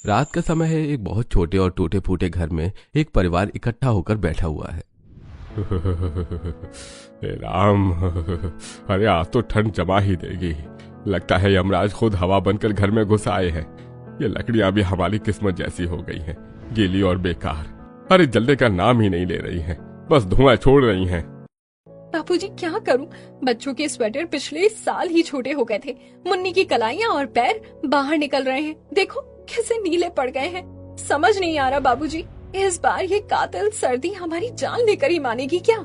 रात का समय है। एक बहुत छोटे और टूटे फूटे घर में एक परिवार इकट्ठा होकर बैठा हुआ है। हे राम, अरे आज तो ठंड जमा ही देगी। लगता है यमराज खुद हवा बनकर घर में घुस आए हैं। ये लकड़ियां भी हमारी किस्मत जैसी हो गई हैं, गीली और बेकार। अरे जलने का नाम ही नहीं ले रही हैं, बस धुआं छोड़ रही हैं। बापूजी क्या करूं, बच्चों के स्वेटर पिछले साल ही छोटे हो गए थे। मुन्नी की कलाइयां और पैर बाहर निकल रहे हैं, देखो कैसे नीले पड़ गए हैं। समझ नहीं आ रहा बाबूजी, इस बार ये कातिल सर्दी हमारी जान लेकर ही मानेगी क्या?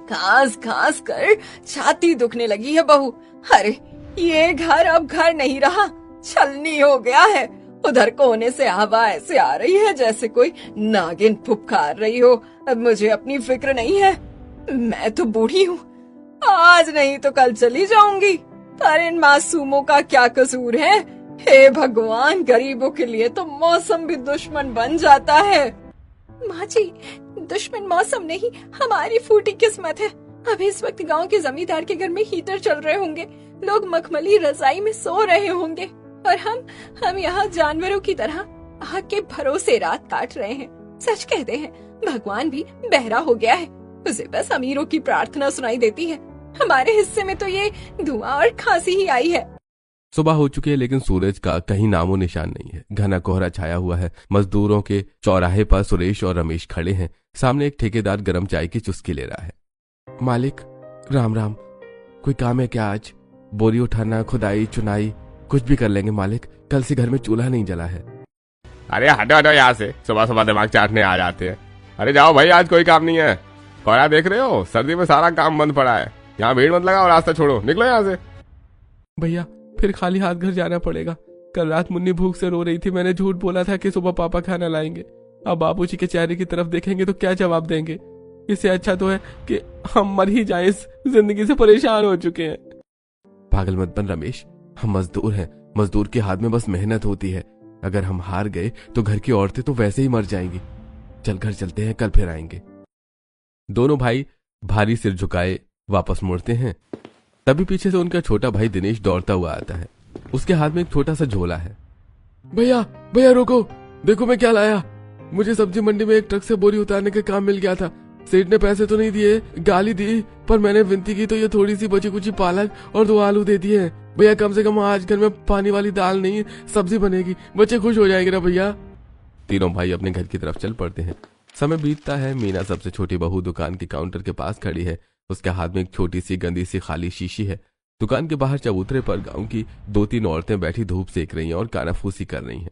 खास खास कर छाती दुखने लगी है बहू। अरे ये घर अब घर नहीं रहा, छलनी हो गया है। उधर कोने से हवा ऐसे आ रही है जैसे कोई नागिन फुफकार रही हो। अब मुझे अपनी फिक्र नहीं है, मैं तो बूढ़ी हूँ, आज नहीं तो कल चली जाऊंगी। पर इन मासूमों का क्या कसूर है? हे भगवान, गरीबों के लिए तो मौसम भी दुश्मन बन जाता है। माँ जी, दुश्मन मौसम नहीं, हमारी फूटी किस्मत है। अभी इस वक्त गांव के जमींदार के घर में हीटर चल रहे होंगे, लोग मखमली रजाई में सो रहे होंगे और हम यहाँ जानवरों की तरह आग के भरोसे रात काट रहे हैं। सच कहते हैं, भगवान भी बहरा हो गया है, उसे बस अमीरों की प्रार्थना सुनाई देती है। हमारे हिस्से में तो ये धुआं और खांसी ही आई है। सुबह हो चुकी है लेकिन सूरज का कहीं नामो निशान नहीं है। घना कोहरा छाया हुआ है। मजदूरों के चौराहे पर सुरेश और रमेश खड़े हैं। सामने एक ठेकेदार गरम चाय की चुस्की ले रहा है। मालिक राम राम, कोई काम है क्या आज? बोरी उठाना, खुदाई, चुनाई, कुछ भी कर लेंगे मालिक, कल से घर में चूल्हा नहीं जला है। अरे हटो हटो यहाँ से, सुबह सुबह दिमाग चाटने आ जाते हैं। अरे जाओ भाई, आज कोई काम नहीं है। कोहरा देख रहे हो, सर्दी में सारा काम बंद पड़ा है। यहाँ भीड़ मत लगाओ, रास्ता छोड़ो, निकलो यहाँ से। भैया फिर खाली हाथ घर जाना पड़ेगा। कल रात मुन्नी भूख से रो रही थी, मैंने झूठ बोला था कि सुबह पापा खाना लाएंगे। अब बाबूजी के चेहरे की तरफ देखेंगे तो क्या जवाब देंगे? इससे अच्छा तो है कि हम मर ही जाएं, इस जिंदगी से परेशान हो चुके हैं। पागल मत बन रमेश, हम मजदूर हैं, मजदूर के हाथ में बस मेहनत होती है। अगर हम हार गए तो घर की औरतें तो वैसे ही मर जाएंगी। चल घर चलते हैं, कल फिर आएंगे। दोनों भाई भारी सिर झुकाए वापस मुड़ते हैं। तभी पीछे से उनका छोटा भाई दिनेश दौड़ता हुआ आता है। उसके हाथ में एक छोटा सा झोला है। भैया भैया रुको, देखो मैं क्या लाया। मुझे सब्जी मंडी में एक ट्रक से बोरी उतारने का काम मिल गया था। सेठ ने पैसे तो नहीं दिए, गाली दी, पर मैंने विनती की तो ये थोड़ी सी बची कुची पालक और 2 आलू दे दिए हैं। भैया कम से कम आज घर में पानी वाली दाल नहीं, सब्जी बनेगी, बच्चे खुश हो जाएंगे ना भैया। तीनों भाई अपने घर की तरफ चल पड़ते हैं। समय बीतता है। मीना सबसे छोटी बहू दुकान के काउंटर के पास खड़ी है। उसके हाथ में एक छोटी सी गंदी सी खाली शीशी है। दुकान के बाहर चबूतरे पर गांव की 2-3 औरतें बैठी धूप सेक रही हैं और कानाफूसी कर रही हैं।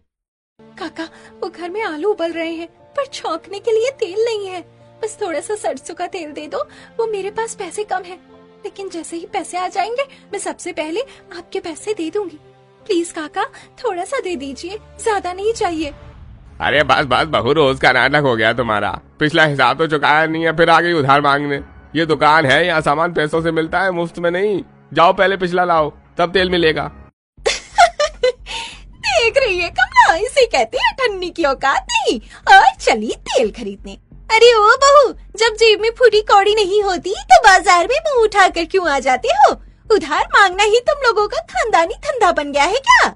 काका, वो घर में आलू उबल रहे हैं, पर छौंकने के लिए तेल नहीं है। बस थोड़ा सा सरसों का तेल दे दो, वो मेरे पास पैसे कम हैं, लेकिन जैसे ही पैसे आ जाएंगे मैं सबसे पहले आपके पैसे दे दूंगी। प्लीज काका, थोड़ा सा दे दीजिए, ज्यादा नहीं चाहिए। अरे बस बस बहू, रोज का नाटक हो गया तुम्हारा। पिछला हिसाब तो चुकाया नहीं है, फिर आ गई उधार मांगने। ये दुकान है, यहाँ सामान पैसों से मिलता है, मुफ्त में नहीं। जाओ पहले पिछला लाओ, तब तेल मिलेगा। देख रही है कमला, इसे कहते हैं ठन्नी की औकात नहीं। और चली तेल खरीदने। अरे ओ बहू, जब जेब में फूटी कौड़ी नहीं होती तो बाजार में मुंह उठाकर क्यों आ जाते हो? उधार मांगना ही तुम लोगों का खानदानी धंधा बन गया है क्या?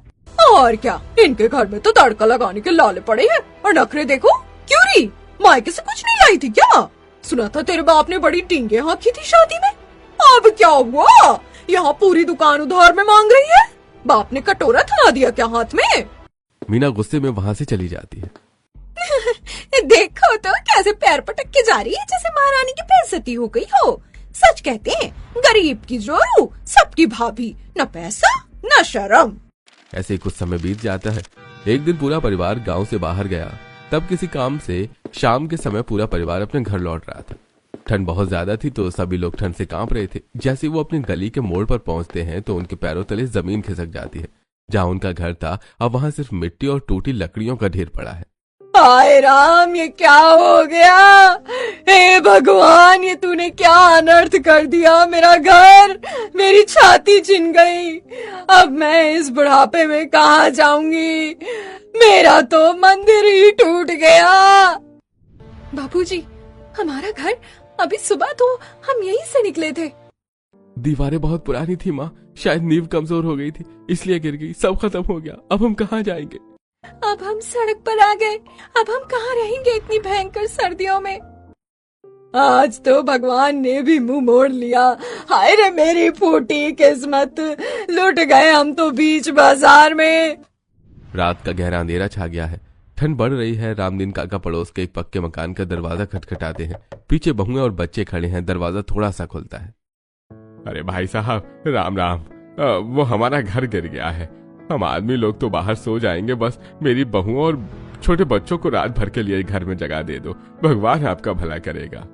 और क्या, इनके घर में तो तड़का लगाने के लाले पड़े हैं। और नखरे देखो, क्यों रही मायके से कुछ नहीं लाई थी क्या? सुना था तेरे बाप ने बड़ी टींगे हाँकी थी शादी में। अब क्या हुआ? यहाँ पूरी दुकान उधार में मांग रही है। बाप ने कटोरा थमा दिया क्या हाथ में? मीना गुस्से में वहां से चली जाती है। देखो तो कैसे पैर पटक के जा रही है, जैसे महारानी की बेइज्जती हो गई हो। सच कहते हैं, गरीब की जोरू, सबकी भाभी, न पैसा न शर्म। ऐसे ही कुछ समय बीत जाता है। एक दिन पूरा परिवार गांव से बाहर गया। तब किसी काम से शाम के समय पूरा परिवार अपने घर लौट रहा था। ठंड बहुत ज्यादा थी तो सभी लोग ठंड से कांप रहे थे। जैसे वो अपनी गली के मोड़ पर पहुंचते हैं तो उनके पैरों तले जमीन खिसक जाती है। जहां उनका घर था अब वहां सिर्फ मिट्टी और टूटी लकड़ियों का ढेर पड़ा है। हाय राम, ये क्या हो गया? हे भगवान, ये तूने क्या अनर्थ कर दिया? मेरा घर, मेरी छाती छिन गई। अब मैं इस बुढ़ापे में कहाँ जाऊंगी? मेरा तो मंदिर ही टूट गया। बापूजी, हमारा घर, अभी सुबह तो हम यहीं से निकले थे। दीवारें बहुत पुरानी थी माँ, शायद नींव कमजोर हो गई थी इसलिए गिर गई। सब खत्म हो गया, अब हम कहाँ जाएंगे? अब हम सड़क पर आ गए, अब हम कहाँ रहेंगे इतनी भयंकर सर्दियों में? आज तो भगवान ने भी मुंह मोड़ लिया। हाय रे मेरी फूटी किस्मत, लुट गए हम तो बीच बाजार में। रात का गहरा अंधेरा छा गया है, ठंड बढ़ रही है। रामदीन काका पड़ोस के एक पक्के मकान का दरवाजा खटखटाते हैं। पीछे बहुएं और बच्चे खड़े हैं। दरवाजा थोड़ा सा खुलता है। अरे भाई साहब राम राम, वो हमारा घर गिर गया है। हम आदमी लोग तो बाहर सो जाएंगे, बस मेरी बहू और छोटे बच्चों को रात भर के लिए घर में जगह दे दो, भगवान आपका भला करेगा।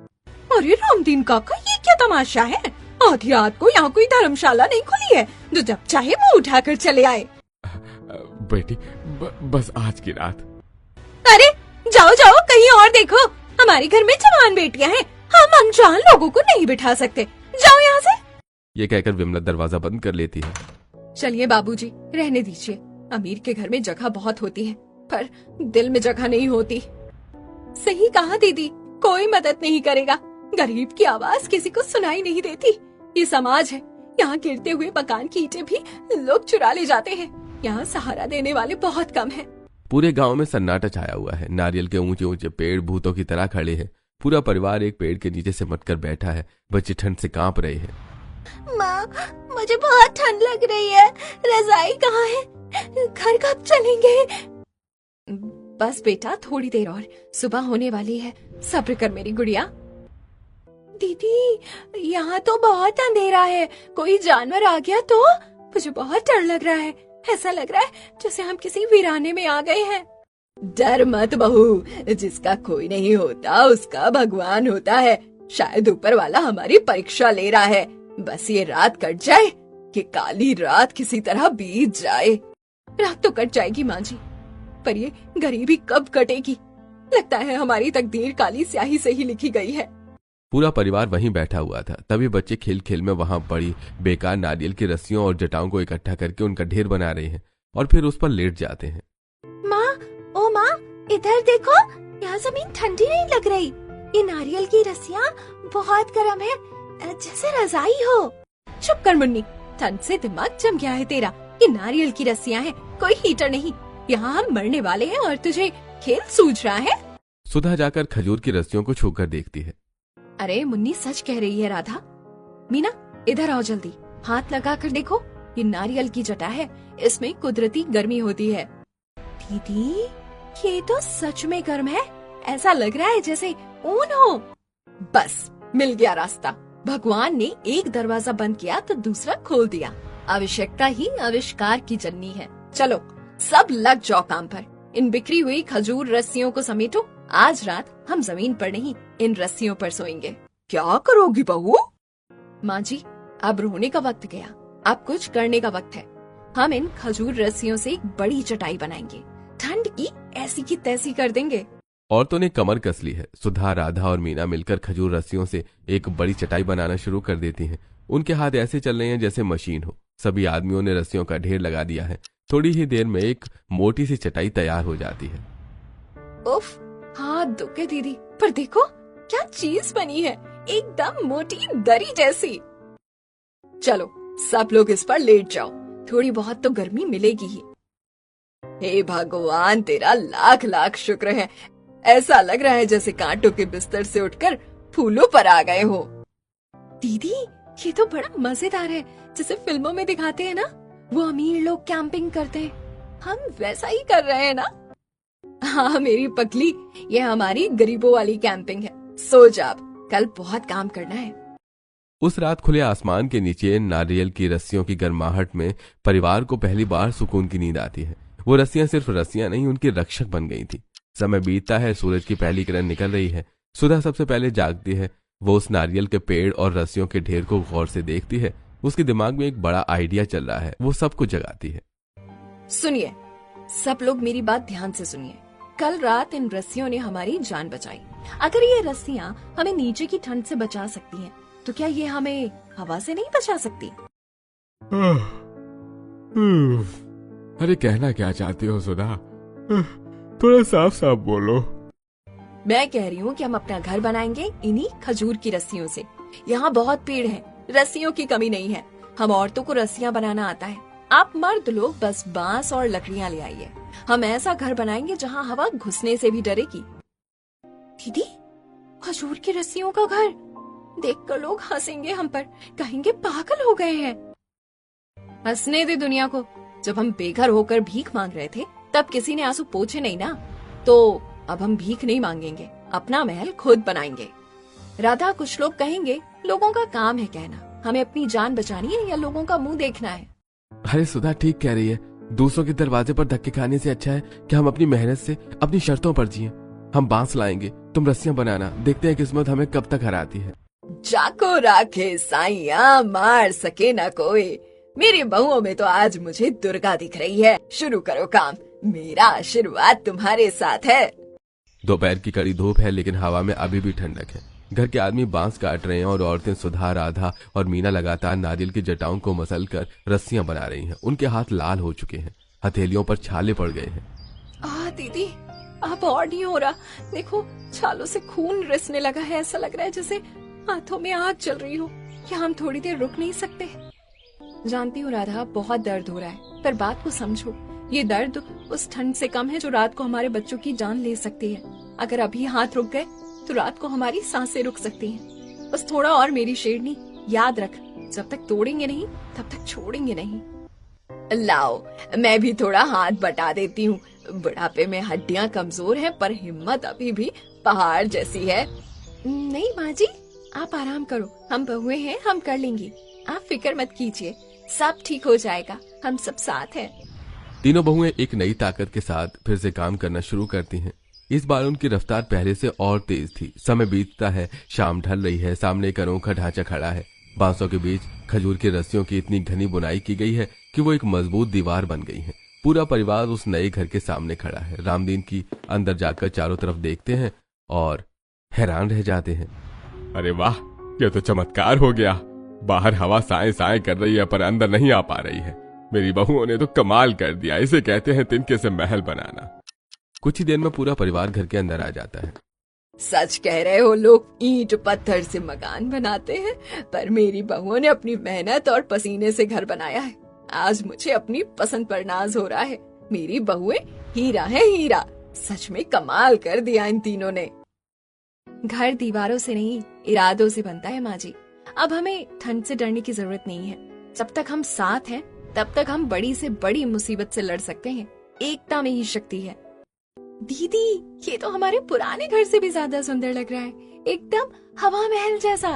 अरे रामदीन काका, ये क्या तमाशा है? आधी रात को यहाँ कोई धर्मशाला नहीं खुली है जो जब चाहे मुंह उठाकर चले आए? बेटी बस आज की रात। अरे जाओ जाओ कहीं और देखो, हमारे घर में जवान बेटियां हैं, हम अनजान लोगों को नहीं बिठा सकते। जाओ यहाँ से। ये कहकर विमला दरवाजा बंद कर लेती है। चलिए बाबूजी, रहने दीजिए। अमीर के घर में जगह बहुत होती है पर दिल में जगह नहीं होती। सही कहा दीदी, कोई मदद नहीं करेगा। गरीब की आवाज किसी को सुनाई नहीं देती। ये समाज है, यहाँ गिरते हुए मकान की ईंटें भी लोग चुरा ले जाते हैं। यहाँ सहारा देने वाले बहुत कम हैं। पूरे गांव में सन्नाटा छाया हुआ है। नारियल के ऊंचे ऊंचे पेड़ भूतों की तरह खड़े हैं। पूरा परिवार एक पेड़ के नीचे सिमट कर बैठा है। बच्चे ठंड से कांप रहे हैं। माँ, मुझे बहुत ठंड लग रही है, रजाई कहाँ है? घर कब चलेंगे? बस बेटा, थोड़ी देर और, सुबह होने वाली है, सब्र कर मेरी गुड़िया। दीदी, यहाँ तो बहुत अंधेरा है, कोई जानवर आ गया तो? मुझे बहुत डर लग रहा है, ऐसा लग रहा है जैसे हम किसी वीराने में आ गए हैं। डर मत बहू, जिसका कोई नहीं होता उसका भगवान होता है। शायद ऊपर वाला हमारी परीक्षा ले रहा है। बस ये रात कट जाए कि काली रात किसी तरह बीत जाए। रात तो कट जाएगी माँ जी, पर ये गरीबी कब कटेगी? लगता है हमारी तकदीर काली स्याही से ही लिखी गई है। पूरा परिवार वहीं बैठा हुआ था। तभी बच्चे खेल खेल में वहां पड़ी बेकार नारियल की रस्सियों और जटाओं को इकट्ठा करके उनका ढेर बना रहे हैं और फिर उस पर लेट जाते हैं। माँ, ओ माँ, इधर देखो, यहाँ जमीन ठंडी नहीं लग रही। ये नारियल की रस्सियाँ बहुत गर्म है, जैसे रजाई हो। चुप कर मुन्नी, ठंड से दिमाग जम गया है तेरा। ये नारियल की रस्सियाँ हैं, कोई हीटर नहीं। यहाँ हम मरने वाले हैं और तुझे खेल सूझ रहा है। सुधा जाकर खजूर की रस्सियों को छूकर देखती है। अरे मुन्नी, सच कह रही है राधा। मीना, इधर आओ जल्दी, हाथ लगा कर देखो, ये नारियल की जटा है, इसमें कुदरती गर्मी होती है। दीदी, ये तो सच में गर्म है, ऐसा लग रहा है जैसे ऊन हो। बस मिल गया रास्ता। भगवान ने एक दरवाजा बंद किया तो दूसरा खोल दिया। आवश्यकता ही आविष्कार की जननी है। चलो सब लग जाओ काम पर। इन बिखरी हुई खजूर रस्सियों को समेटो। आज रात हम जमीन पर नहीं, इन रस्सियों पर सोएंगे। क्या करोगी बहू? माँ जी, अब रोने का वक्त गया, अब कुछ करने का वक्त है। हम इन खजूर रस्सियों से एक बड़ी चटाई बनाएंगे, ठंड की ऐसी की तैसी कर देंगे। औरतों ने कमर कस ली है। सुधा, राधा और मीना मिलकर खजूर रस्सियों से एक बड़ी चटाई बनाना शुरू कर देती हैं। उनके हाथ ऐसे चल रहे हैं जैसे मशीन हो। सभी आदमियों ने रस्सियों का ढेर लगा दिया है। थोड़ी ही देर में एक मोटी सी चटाई तैयार हो जाती है। उफ, हाथ दुखे दीदी, पर देखो क्या चीज बनी है, एकदम मोटी दरी जैसी। चलो सब लोग इस पर लेट जाओ, थोड़ी बहुत तो गर्मी मिलेगी ही। हे भगवान, तेरा लाख लाख शुक्र है। ऐसा लग रहा है जैसे कांटों के बिस्तर से उठकर फूलों पर आ गए हो। दीदी, ये तो बड़ा मजेदार है, जैसे फिल्मों में दिखाते हैं ना, वो अमीर लोग कैंपिंग करते हैं, हम वैसा ही कर रहे हैं ना। हाँ मेरी पगली, ये हमारी गरीबों वाली कैंपिंग है। सो जा, कल बहुत काम करना है। उस रात खुले आसमान के नीचे नारियल की रस्सियों की गर्माहट में परिवार को पहली बार सुकून की नींद आती है। वो रस्सियां सिर्फ रस्सियां नहीं, उनकी रक्षक बन गई थी। समय बीतता है, सूरज की पहली किरण निकल रही है। सुधा सबसे पहले जागती है। वो उस नारियल के पेड़ और रस्सियों के ढेर को गौर से देखती है। उसके दिमाग में एक बड़ा आइडिया चल रहा है। वो सबको जगाती है। सुनिए, सब लोग मेरी बात ध्यान से सुनिए। कल रात इन रस्सियों ने हमारी जान बचाई। अगर ये रस्सियाँ हमें नीचे की ठंड से बचा सकती हैं, तो क्या ये हमें हवा से नहीं बचा सकती? अरे कहना क्या चाहती हो सुधा? थोड़ा साफ साफ बोलो। मैं कह रही हूँ कि हम अपना घर बनाएंगे इन्हीं खजूर की रस्सियों से। यहाँ बहुत पेड़ हैं, रस्सियों की कमी नहीं है। हम औरतों को रस्सियां बनाना आता है, आप मर्द लोग बस बांस और लकड़ियां ले आइए। हम ऐसा घर बनाएंगे जहाँ हवा घुसने से भी डरेगी। दीदी, खजूर की रस्सियों का घर देखकर लोग हंसेंगे हम पर, कहेंगे पागल हो गए हैं। हंसने दे दुनिया को। जब हम बेघर होकर भीख मांग रहे थे तब किसी ने आंसू पोंछे नहीं ना, तो अब हम भीख नहीं मांगेंगे, अपना महल खुद बनाएंगे। राधा, कुछ लोग कहेंगे लोगों का काम है कहना, हमें अपनी जान बचानी है या लोगों का मुंह देखना है। अरे सुधा ठीक कह रही है, दूसरों के दरवाजे पर धक्के खाने से अच्छा है कि हम अपनी मेहनत से अपनी शर्तों पर जिए। हम बांस लाएंगे, तुम रस्सियां बनाना, देखते हैं किस्मत हमें कब तक हराती है। जाको राखे साइया, मार सके ना कोई। मेरी बहुओं में तो आज मुझे दुर्गा दिख रही है। शुरू करो काम, मेरा आशीर्वाद तुम्हारे साथ है। दोपहर की कड़ी धूप है लेकिन हवा में अभी भी ठंडक है। घर के आदमी बांस काट रहे हैं और औरतें सुधा, राधा और मीना लगातार नारियल की जटाओं को मसलकर रस्सियां बना रही हैं। उनके हाथ लाल हो चुके हैं, हथेलियों पर छाले पड़ गए हैं। दीदी, अब और नहीं हो रहा। देखो, छालों से खून रिसने लगा है। ऐसा लग रहा है जैसे हाथों में आग चल रही हो। क्या हम थोड़ी देर रुक नहीं सकते? जानती हूँ राधा, बहुत दर्द हो रहा है, पर बात को समझो। ये दर्द उस ठंड से कम है जो रात को हमारे बच्चों की जान ले सकती है। अगर अभी हाथ रुक गए तो रात को हमारी सांसें रुक सकती हैं। बस थोड़ा और मेरी शेरनी, याद रख, जब तक तोड़ेंगे नहीं तब तक छोड़ेंगे नहीं। लाओ, मैं भी थोड़ा हाथ बटा देती हूँ। बुढ़ापे में हड्डियाँ कमजोर हैं पर हिम्मत अभी भी पहाड़ जैसी है। नहीं माँ जी, आप आराम करो, हम बहुएं हैं, हम कर लेंगी। आप फिक्र मत कीजिए, सब ठीक हो जाएगा, हम सब साथ हैं। तीनों बहुएं एक नई ताकत के साथ फिर से काम करना शुरू करती हैं। इस बार उनकी रफ्तार पहले से और तेज थी। समय बीतता है, शाम ढल रही है, सामने एक अनोखा ढांचा खड़ा है। बांसों के बीच खजूर की रस्सियों की इतनी घनी बुनाई की गई है कि वो एक मजबूत दीवार बन गई है। पूरा परिवार उस नए घर के सामने खड़ा है। रामदीन की अंदर जाकर चारों तरफ देखते हैं और हैरान रह जाते हैं। अरे वाह, ये तो चमत्कार हो गया। बाहर हवा साए साए कर रही है पर अंदर नहीं आ पा रही है। मेरी बहुओं ने तो कमाल कर दिया। इसे कहते हैं तिनके से महल बनाना। कुछ ही देर में पूरा परिवार घर के अंदर आ जाता है। सच कह रहे हो, लोग ईंट पत्थर से मकान बनाते हैं, पर मेरी बहुओं ने अपनी मेहनत और पसीने से घर बनाया है। आज मुझे अपनी पसंद पर नाज हो रहा है। मेरी बहुएं हीरा है, हीरा। सच में कमाल कर दिया इन तीनों ने। घर दीवारों से नहीं, इरादों से बनता है माँ जी। अब हमें ठंड से डरने की जरूरत नहीं है। जब तक हम साथ हैं तब तक हम बड़ी से बड़ी मुसीबत से लड़ सकते हैं। एकता में ही शक्ति है। दीदी, ये तो हमारे पुराने घर से भी ज्यादा सुंदर लग रहा है, एकदम हवा महल जैसा।